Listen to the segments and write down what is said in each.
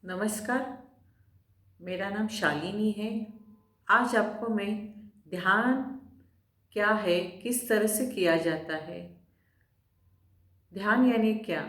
नमस्कार। मेरा नाम शालिनी है। आज आपको मैं ध्यान क्या है, किस तरह से किया जाता है, ध्यान यानी क्या,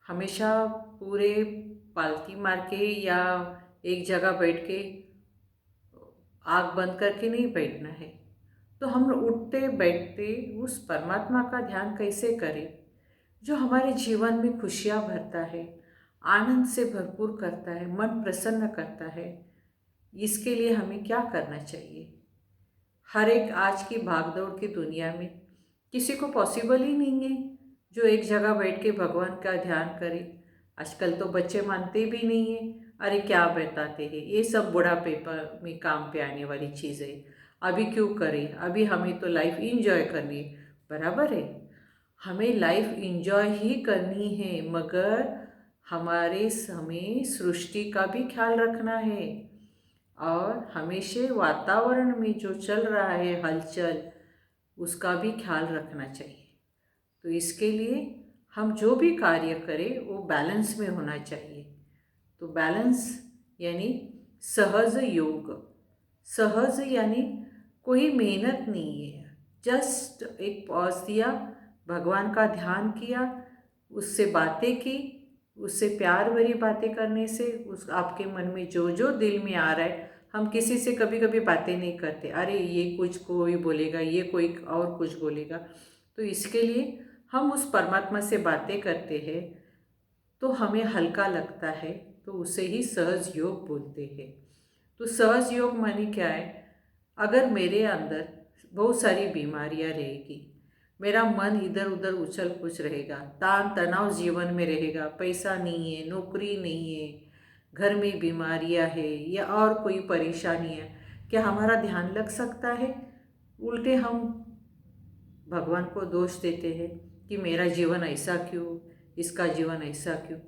हमेशा पूरे पालथी मार के या एक जगह बैठ के आँख बंद करके नहीं बैठना है। तो हम उठते बैठते उस परमात्मा का ध्यान कैसे करें जो हमारे जीवन में खुशियाँ भरता है, आनंद से भरपूर करता है, मन प्रसन्न करता है। इसके लिए हमें क्या करना चाहिए? हर एक आज की भागदौड़ की दुनिया में किसी को पॉसिबल ही नहीं है जो एक जगह बैठ के भगवान का ध्यान करे। आजकल तो बच्चे मानते भी नहीं हैं। अरे क्या बताते हैं, ये सब बुढ़ापे पर में काम पे आने वाली चीज़ है, अभी क्यों करें, अभी हमें तो लाइफ इंजॉय करनी है। बराबर है, हमें लाइफ इंजॉय ही करनी है, मगर हमें सृष्टि का भी ख्याल रखना है और हमेशा वातावरण में जो चल रहा है हलचल, उसका भी ख्याल रखना चाहिए। तो इसके लिए हम जो भी कार्य करें वो बैलेंस में होना चाहिए। तो बैलेंस यानी सहज योग। सहज यानी कोई मेहनत नहीं है, जस्ट एक पॉज दिया, भगवान का ध्यान किया, उससे बातें की। उससे प्यार भरी बातें करने से उस आपके मन में जो जो दिल में आ रहा है, हम किसी से कभी कभी बातें नहीं करते, अरे ये कुछ कोई बोलेगा, ये कोई और कुछ बोलेगा। तो इसके लिए हम उस परमात्मा से बातें करते हैं तो हमें हल्का लगता है, तो उसे ही सहज योग बोलते हैं। तो सहज योग माने क्या है? अगर मेरे अंदर बहुत सारी बीमारियां रहेगी, मेरा मन इधर उधर उछल कूच रहेगा, तान तनाव जीवन में रहेगा, पैसा नहीं है, नौकरी नहीं है, घर में बीमारियां है या और कोई परेशानी है, क्या हमारा ध्यान लग सकता है? उल्टे हम भगवान को दोष देते हैं कि मेरा जीवन ऐसा क्यों, इसका जीवन ऐसा क्यों।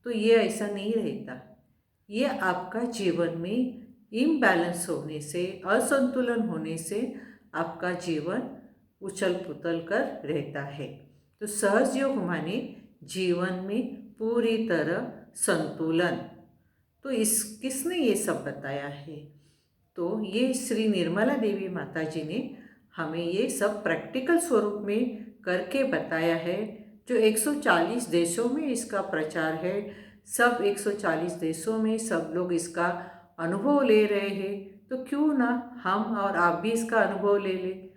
तो ये ऐसा नहीं रहता। ये आपका जीवन में इम्बैलेंस होने से, असंतुलन होने से आपका जीवन उछल पुथल कर रहता है। तो सहज योग माने जीवन में पूरी तरह संतुलन। तो इस किसने ये सब बताया है? तो ये श्री निर्मला देवी माता जी ने हमें ये सब प्रैक्टिकल स्वरूप में करके बताया है। जो 140 देशों में इसका प्रचार है, सब 140 देशों में सब लोग इसका अनुभव ले रहे हैं, तो क्यों ना हम और आप भी इसका अनुभव ले लें।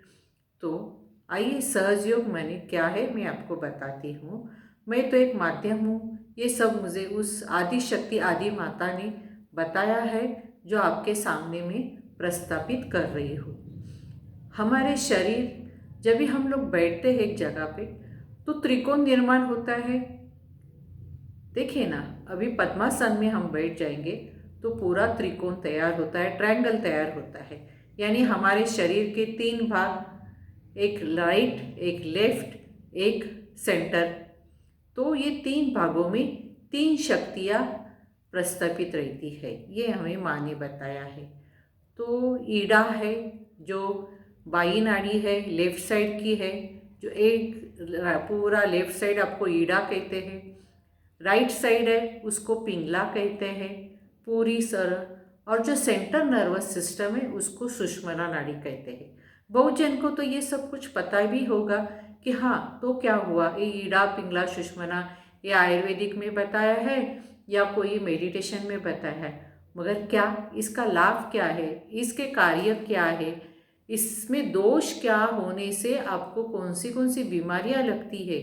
तो आइए, सहज योग माने क्या है मैं आपको बताती हूँ। मैं तो एक माध्यम हूँ, ये सब मुझे उस आदि शक्ति आदि माता ने बताया है जो आपके सामने में प्रस्तापित कर रही हूँ। हमारे शरीर, जब भी हम लोग बैठते हैं एक जगह पे, तो त्रिकोण निर्माण होता है। देखिए ना, अभी पद्मासन में हम बैठ जाएंगे तो पूरा त्रिकोण तैयार होता है, ट्रायंगल तैयार होता है। यानी हमारे शरीर के तीन भाग, एक राइट, एक लेफ्ट, एक सेंटर। तो ये तीन भागों में तीन शक्तियाँ प्रस्थापित रहती है, ये हमें माँ ने बताया है। तो ईड़ा है जो बाई नाड़ी है, लेफ्ट साइड की है, जो एक पूरा लेफ्ट साइड आपको ईड़ा कहते हैं। राइट साइड है उसको पिंगला कहते हैं, पूरी सर। और जो सेंटर नर्वस सिस्टम है उसको सुषुम्ना नाड़ी कहते हैं। बहुत जन को तो ये सब कुछ पता भी होगा कि हाँ, तो क्या हुआ, ये ईड़ा पिंगला सुषुम्ना ये आयुर्वेदिक में बताया है या कोई मेडिटेशन में बताया है, मगर क्या इसका लाभ क्या है, इसके कार्य क्या है, इसमें दोष क्या होने से आपको कौन सी बीमारियां लगती है,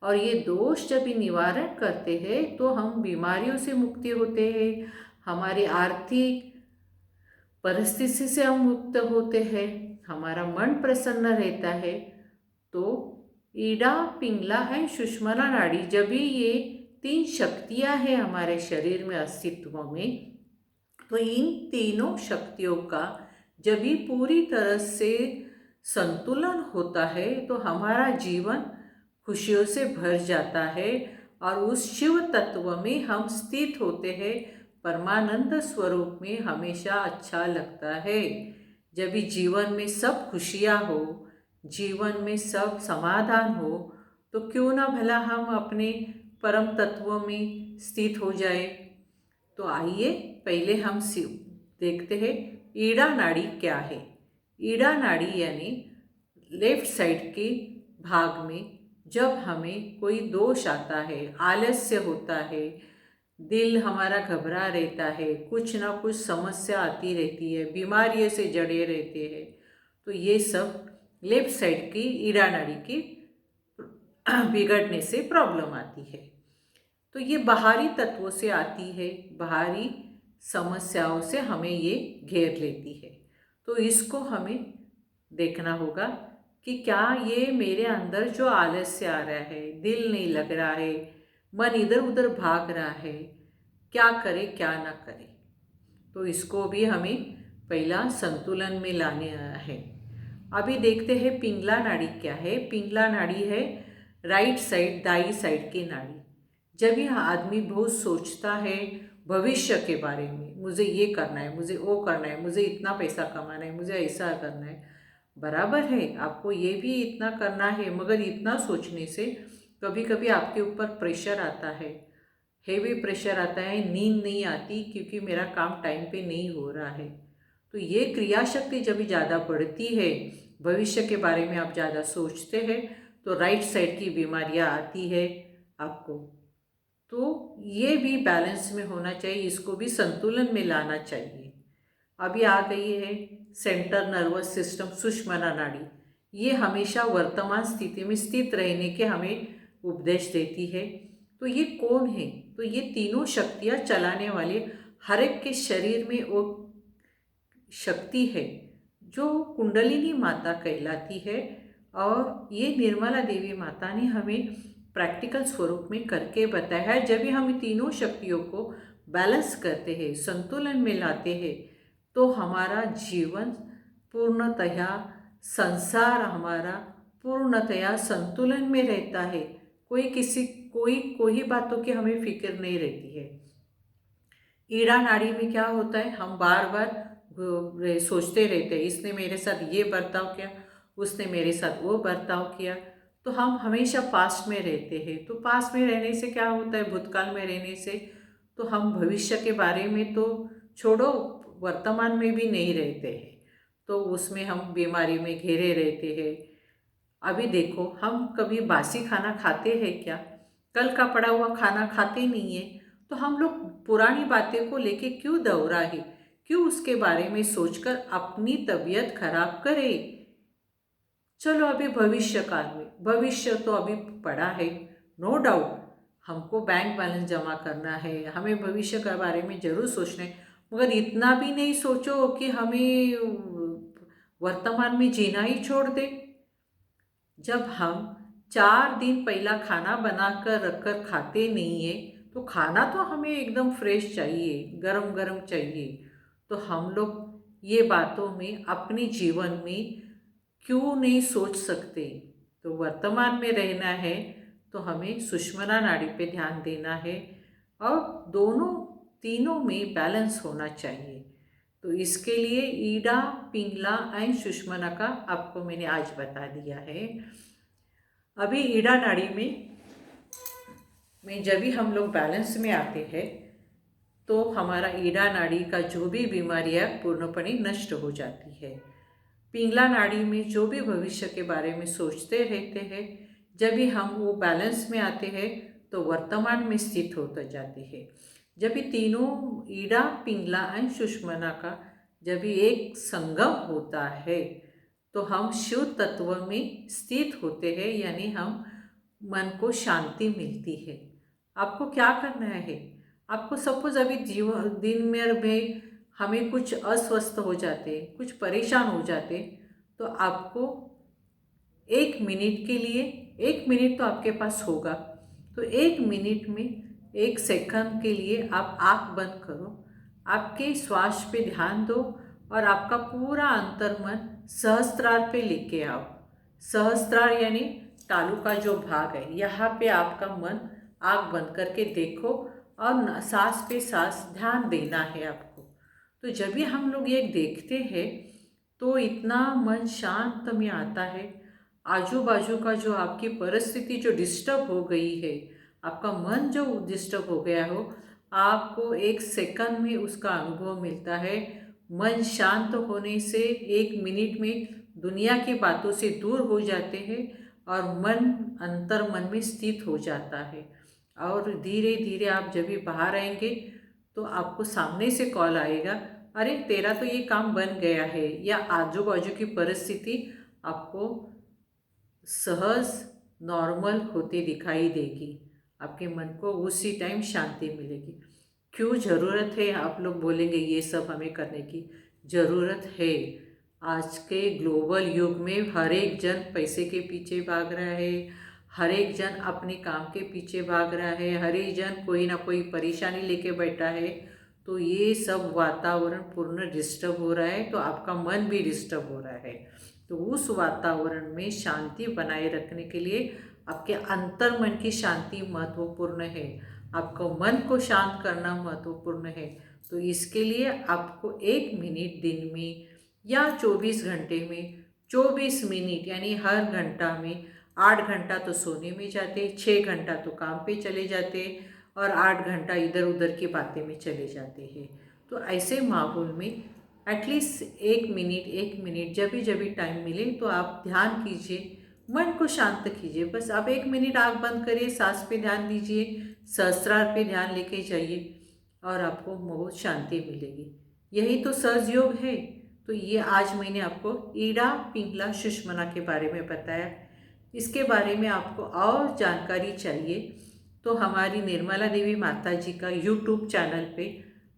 और ये दोष जब भी निवारण करते हैं तो हम बीमारियों से मुक्ति होते हैं, हमारी आर्थिक परिस्थिति से हम मुक्त होते हैं, हमारा मन प्रसन्न रहता है। तो ईड़ा पिंगला है सुषुम्ना नाड़ी, जब भी ये तीन शक्तियां हैं हमारे शरीर में अस्तित्व में, तो इन तीनों शक्तियों का जब भी पूरी तरह से संतुलन होता है तो हमारा जीवन खुशियों से भर जाता है और उस शिव तत्व में हम स्थित होते हैं। परमानंद स्वरूप में हमेशा अच्छा लगता है। जब भी जीवन में सब खुशियाँ हो, जीवन में सब समाधान हो, तो क्यों ना भला हम अपने परम तत्व में स्थित हो जाए। तो आइए पहले हम देखते हैं ईड़ा नाड़ी क्या है। ईड़ा नाड़ी यानी लेफ्ट साइड के भाग में जब हमें कोई दोष आता है, आलस्य होता है, दिल हमारा घबरा रहता है, कुछ ना कुछ समस्या आती रहती है, बीमारियों से जड़े रहते हैं, तो ये सब लेफ्ट साइड की ईड़ा नाड़ी की बिगड़ने से प्रॉब्लम आती है। तो ये बाहरी तत्वों से आती है, बाहरी समस्याओं से हमें ये घेर लेती है। तो इसको हमें देखना होगा कि क्या ये मेरे अंदर जो आलस्य आ रहा है, दिल नहीं लग रहा है, मन इधर उधर भाग रहा है, क्या करे क्या ना करे। तो इसको भी हमें पहला संतुलन में लाने है। अभी देखते हैं पिंगला नाड़ी क्या है। पिंगला नाड़ी है राइट साइड, दाई साइड की नाड़ी। जब यह आदमी बहुत सोचता है भविष्य के बारे में, मुझे ये करना है, मुझे वो करना है, मुझे इतना पैसा कमाना है, मुझे ऐसा करना है, बराबर है, आपको ये भी इतना करना है, मगर इतना सोचने से कभी कभी आपके ऊपर प्रेशर आता है, हेवी प्रेशर आता है, नींद नहीं आती क्योंकि मेरा काम टाइम पे नहीं हो रहा है। तो ये क्रिया शक्ति जब ज़्यादा बढ़ती है, भविष्य के बारे में आप ज़्यादा सोचते हैं, तो राइट साइड की बीमारियां आती है आपको। तो ये भी बैलेंस में होना चाहिए, इसको भी संतुलन में लाना चाहिए। अभी आ गई है सेंटर नर्वस सिस्टम, सुषुम्ना नाड़ी। ये हमेशा वर्तमान स्थिति में स्थित रहने के हमें उपदेश देती है। तो ये कौन है? तो ये तीनों शक्तियाँ चलाने वाले हर एक के शरीर में वो शक्ति है जो कुंडलिनी माता कहलाती है। और ये निर्मला देवी माता ने हमें प्रैक्टिकल स्वरूप में करके बताया है। जब भी हम तीनों शक्तियों को बैलेंस करते हैं, संतुलन में लाते हैं, तो हमारा जीवन पूर्णतया, संसार हमारा पूर्णतया संतुलन में रहता है। कोई बातों की हमें फिक्र नहीं रहती है। ईड़ा नाड़ी में क्या होता है, हम बार बार सोचते रहते हैं, इसने मेरे साथ ये बर्ताव किया, उसने मेरे साथ वो बर्ताव किया। तो हम हमेशा पास्ट में रहते हैं। तो पास्ट में रहने से क्या होता है, भूतकाल में रहने से तो हम भविष्य के बारे में तो छोड़ो, वर्तमान में भी नहीं रहते हैं। तो उसमें हम बीमारी में घिरे रहते हैं। अभी देखो, हम कभी बासी खाना खाते हैं क्या? कल का पड़ा हुआ खाना खाते नहीं है। तो हम लोग पुरानी बातें को लेके क्यों दोहराए, क्यों उसके बारे में सोचकर अपनी तबीयत खराब करें। चलो अभी भविष्य काल में, भविष्य तो अभी पड़ा है, नो डाउट हमको बैंक बैलेंस जमा करना है, हमें भविष्य के बारे में ज़रूर सोचना है, मगर इतना भी नहीं सोचो कि हमें वर्तमान में जीना ही छोड़ दे। जब हम 4 दिन पहला खाना बनाकर रखकर खाते नहीं है, तो खाना तो हमें एकदम फ्रेश चाहिए, गरम गरम चाहिए। तो हम लोग ये बातों में अपने जीवन में क्यों नहीं सोच सकते? तो वर्तमान में रहना है तो हमें सुषुम्ना नाड़ी पे ध्यान देना है और दोनों तीनों में बैलेंस होना चाहिए। तो इसके लिए ईड़ा, पिंगला एंड सुषुम्ना का आपको मैंने आज बता दिया है। अभी ईड़ा नाड़ी में जब भी हम लोग बैलेंस में आते हैं तो हमारा ईड़ा नाड़ी का जो भी बीमारियाँ पूर्णपणे नष्ट हो जाती है। पिंगला नाड़ी में जो भी भविष्य के बारे में सोचते रहते हैं, जब भी हम वो बैलेंस में आते हैं तो वर्तमान में स्थित होते जाते हैं। जब भी तीनों ईड़ा, पिंगला एंड सुषुम्ना का जब भी एक संगम होता है तो हम शिव तत्व में स्थित होते हैं, यानी हम मन को शांति मिलती है। आपको क्या करना है? आपको सपोज अभी दिन में हमें कुछ अस्वस्थ हो जाते, कुछ परेशान हो जाते, तो आपको 1 मिनट के लिए, 1 मिनट तो आपके पास होगा, तो 1 मिनट में 1 सेकंड के लिए आप आँख बंद करो, आपके श्वास पे ध्यान दो और आपका पूरा अंतर्मन सहस्त्रार पे लेके आओ। सहस्त्रार यानी तालू का जो भाग है, यहाँ पे आपका मन आँख बंद करके देखो और सांस पे सांस ध्यान देना है आपको। तो जब भी हम लोग ये देखते हैं तो इतना मन शांत में आता है। आजू बाजू का जो आपकी परिस्थिति जो डिस्टर्ब हो गई है, आपका मन जो डिस्टर्ब हो गया हो, आपको एक सेकंड में उसका अनुभव मिलता है। मन शांत होने से 1 मिनट में दुनिया की बातों से दूर हो जाते हैं और मन अंतर मन में स्थित हो जाता है। और धीरे धीरे आप जब भी बाहर आएंगे तो आपको सामने से कॉल आएगा, अरे तेरा तो ये काम बन गया है, या आजू बाजू की परिस्थिति आपको सहज नॉर्मल होती दिखाई देगी। आपके मन को उसी टाइम शांति मिलेगी। क्यों ज़रूरत है, आप लोग बोलेंगे ये सब हमें करने की ज़रूरत है। आज के ग्लोबल युग में हर एक जन पैसे के पीछे भाग रहा है, हर एक जन अपने काम के पीछे भाग रहा है, हर एक जन कोई ना कोई परेशानी लेके बैठा है। तो ये सब वातावरण पूर्ण डिस्टर्ब हो रहा है, तो आपका मन भी डिस्टर्ब हो रहा है। तो उस वातावरण में शांति बनाए रखने के लिए आपके अंतर मन की शांति महत्वपूर्ण है। आपको मन को शांत करना महत्वपूर्ण है। तो इसके लिए आपको 1 मिनट दिन में या 24 घंटे में 24 मिनट, यानी हर घंटा में 8 घंटा तो सोने में जाते, 6 घंटा तो काम पे चले जाते और 8 घंटा इधर उधर की बातें में चले जाते हैं। तो ऐसे माहौल में एटलीस्ट 1 मिनट जब भी टाइम मिले तो आप ध्यान कीजिए, मन को शांत कीजिए। बस आप 1 मिनट आँख बंद करिए, सांस पे ध्यान दीजिए, सहस्त्रार पे ध्यान लेके जाइए और आपको बहुत शांति मिलेगी। यही तो सहज योग है। तो ये आज मैंने आपको ईड़ा पिंगला सुषुम्ना के बारे में बताया। इसके बारे में आपको और जानकारी चाहिए तो हमारी निर्मला देवी माता जी का यूट्यूब चैनल पे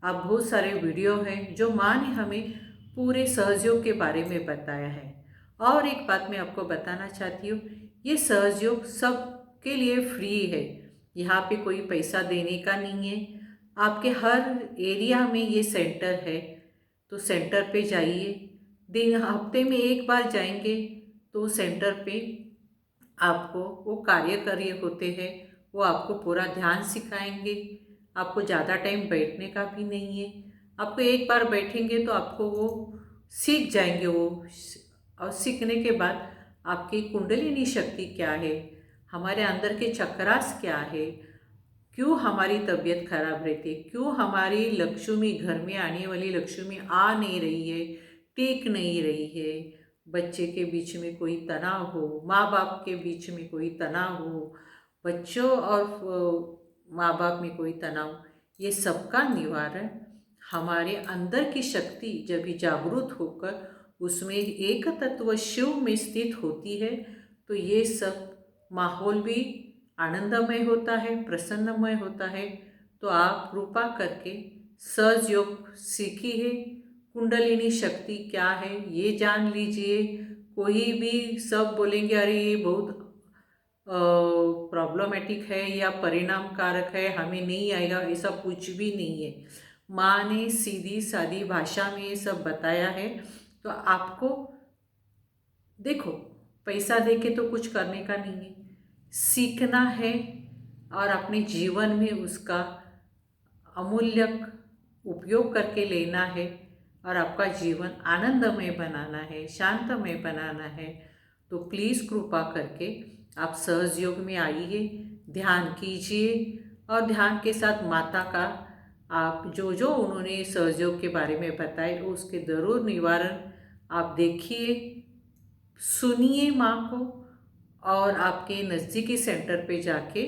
आप बहुत सारे वीडियो हैं जो माँ ने हमें पूरे सहयोग के बारे में बताया है। और एक बात मैं आपको बताना चाहती हूँ, ये सहयोग सबके लिए फ्री है। यहाँ पे कोई पैसा देने का नहीं है। आपके हर एरिया में ये सेंटर है, तो सेंटर पे जाइए। दिन हफ्ते में एक बार जाएंगे तो सेंटर पे आपको वो कार्यकारी होते हैं, वो आपको पूरा ध्यान सिखाएंगे। आपको ज़्यादा टाइम बैठने का भी नहीं है। आपको एक बार बैठेंगे तो आपको वो सीख जाएंगे वो। और सीखने के बाद आपकी कुंडलिनी शक्ति क्या है, हमारे अंदर के चक्रास क्या है, क्यों हमारी तबीयत खराब रहती है, क्यों हमारी लक्ष्मी, घर में आने वाली लक्ष्मी आ नहीं रही है, टिक नहीं रही है, बच्चे के बीच में कोई तनाव हो, माँ बाप के बीच में कोई तनाव हो, बच्चों और माँ बाप में कोई तनाव, ये सबका निवारण हमारे अंदर की शक्ति जब भी जागरूक होकर उसमें एक तत्व शिव में स्थित होती है, तो ये सब माहौल भी आनंदमय होता है, प्रसन्नमय होता है। तो आप कृपा करके सहज योग सीखिए, कुंडलिनी शक्ति क्या है ये जान लीजिए। कोई भी सब बोलेंगे अरे ये बहुत प्रॉब्लमेटिक है या परिणाम कारक है, हमें नहीं आएगा, ऐसा कुछ भी नहीं है। माँ ने सीधी सादी भाषा में ये सब बताया है। तो आपको देखो, पैसा देके तो कुछ करने का नहीं है, सीखना है और अपने जीवन में उसका अमूल्य उपयोग करके लेना है और आपका जीवन आनंदमय बनाना है, शांतमय बनाना है। तो प्लीज़ कृपा करके आप सहज योग में आइए, ध्यान कीजिए और ध्यान के साथ माता का आप जो जो उन्होंने सहज योग के बारे में बताए उसके ज़रूर निवारण आप देखिए, सुनिए माँ को और आपके नज़दीकी सेंटर पे जाके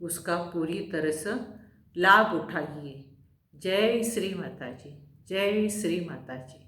उसका पूरी तरह से लाभ उठाइए। जय श्री माता जी, जय श्री माता जी।